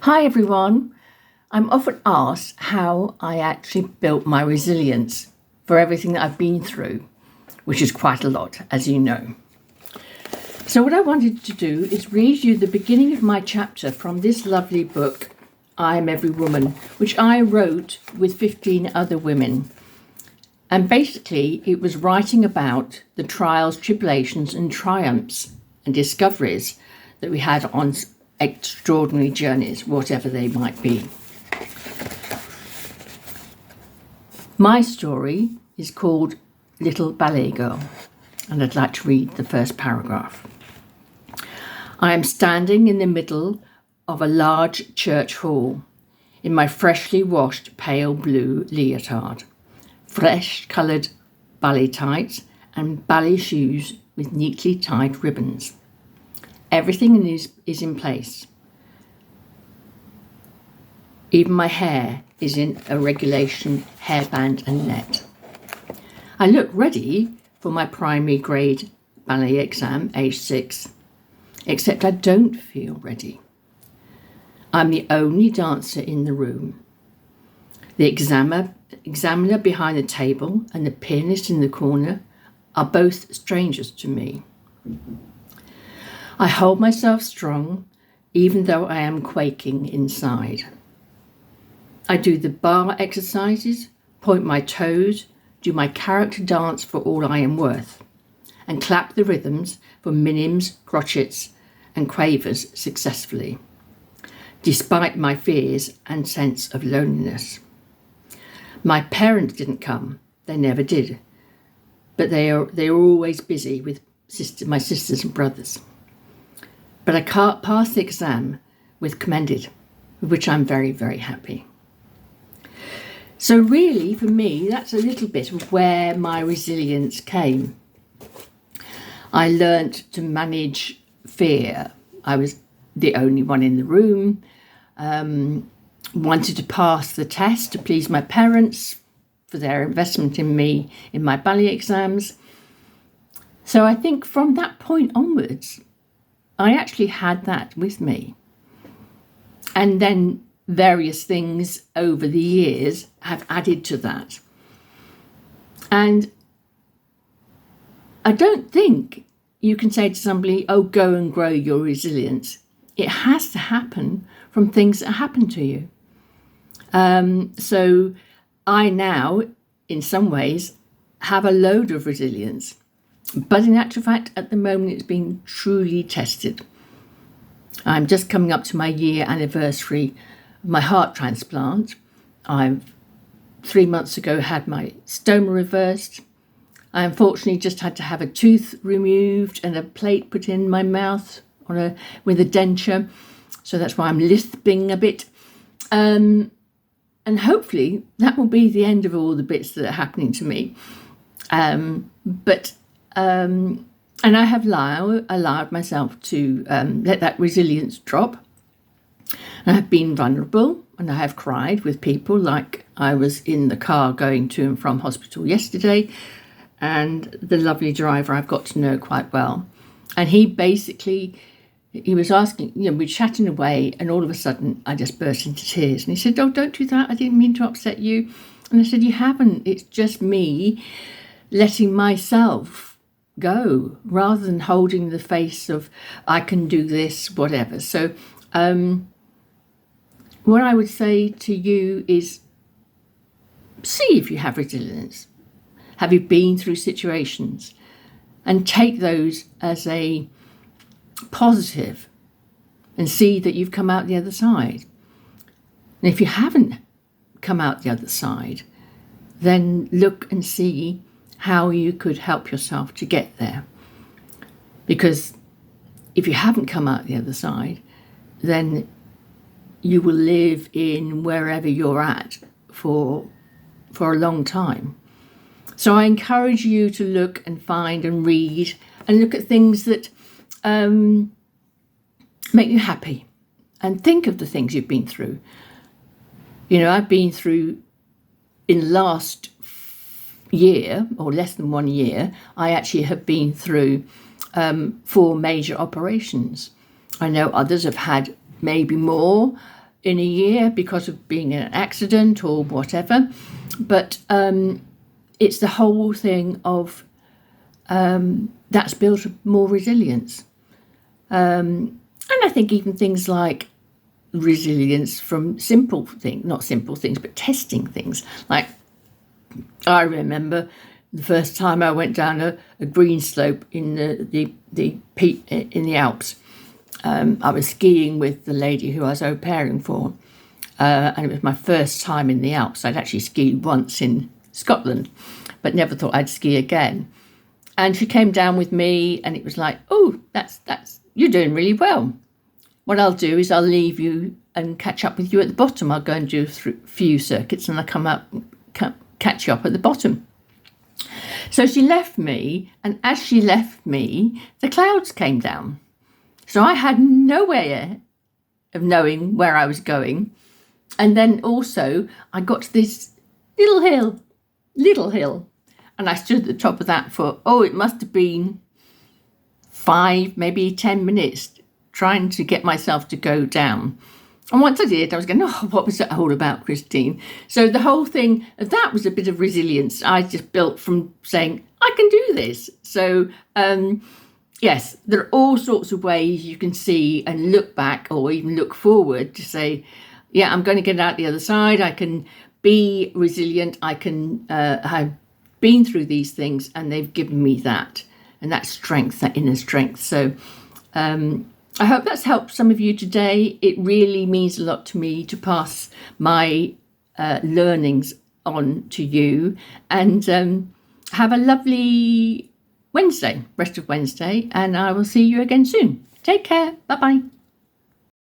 Hi everyone. I'm often asked how I actually built my resilience for everything that I've been through, which is quite a lot, as you know. So what I wanted to do is read you the beginning of my chapter from this lovely book, I Am Every Woman, which I wrote with 15 other women. And basically it was writing about the trials, tribulations and triumphs and discoveries that we had on extraordinary journeys, whatever they might be. My story is called Little Ballet Girl, and I'd like to read the first paragraph. I am standing in the middle of a large church hall in my freshly washed pale blue leotard, flesh-coloured ballet tights and ballet shoes with neatly tied ribbons. Everything is in place. Even my hair is in a regulation hairband and net. I look ready for my primary grade ballet exam, age 6, except I don't feel ready. I'm the only dancer in the room. The examiner behind the table and the pianist in the corner are both strangers to me. I hold myself strong, even though I am quaking inside. I do the bar exercises, point my toes, do my character dance for all I am worth, and clap the rhythms for minims, crotchets, and quavers successfully, despite my fears and sense of loneliness. My parents didn't come, they never did, but they are always busy with my sisters and brothers. But I can't pass the exam with commended, with which I'm very, very happy. So really, for me, that's a little bit of where my resilience came. I learnt to manage fear. I was the only one in the room, wanted to pass the test to please my parents for their investment in me in my ballet exams. So I think from that point onwards, I actually had that with me. And then various things over the years have added to that. And I don't think you can say to somebody, oh, go and grow your resilience. It has to happen from things that happen to you. So I now, in some ways, have a load of resilience. But in actual fact, at the moment, it's been truly tested. I'm just coming up to my year anniversary of my heart transplant. I've 3 months ago had my stoma reversed. I unfortunately just had to have a tooth removed and a plate put in my mouth with a denture. So that's why I'm lisping a bit. And hopefully that will be the end of all the bits that are happening to me. And I have allowed myself to let that resilience drop. And I've been vulnerable and I have cried with people, like I was in the car going to and from hospital yesterday, and the lovely driver I've got to know quite well. And he was asking, we're chatting away, and all of a sudden I just burst into tears. And he said, oh, don't do that. I didn't mean to upset you. And I said, you haven't. It's just me letting myself go rather than holding the face of I can do this, whatever. So what I would say to you is see if you have resilience. Have you been through situations? And take those as a positive and see that you've come out the other side. And if you haven't come out the other side, then look and see how you could help yourself to get there. Because if you haven't come out the other side, then you will live in wherever you're at for a long time. So I encourage you to look and find and read and look at things that make you happy, and think of the things you've been through. I've been through, in last year, or less than 1 year, I actually have been through 4 major operations. I know others have had maybe more, in a year because of being in an accident or whatever. But it's the whole thing of that's built more resilience. And I think even things like resilience from simple things, not simple things, but testing things. Like I remember the first time I went down a green slope in in the Alps. I was skiing with the lady who I was au pairing for, and it was my first time in the Alps. I'd actually skied once in Scotland, but never thought I'd ski again. And she came down with me, and it was like, oh, that's you're doing really well. What I'll do is I'll leave you and catch up with you at the bottom. I'll go and do a few circuits, and I'll come up, catch you up at the bottom. So she left me, and as she left me, the clouds came down. So I had no way of knowing where I was going. And then also I got to this little hill, and I stood at the top of that for, it must have been 5, maybe 10 minutes trying to get myself to go down. And once I did, I was going, what was that all about, Christine? So the whole thing, that was a bit of resilience I just built from saying, I can do this. So, yes, there are all sorts of ways you can see and look back or even look forward to say, yeah, I'm going to get out the other side. I can be resilient. I can have been through these things, and they've given me that, and that strength, that inner strength. So I hope that's helped some of you today. It really means a lot to me to pass my learnings on to you, and have a lovely rest of Wednesday, and I will see you again soon. Take care. Bye-bye.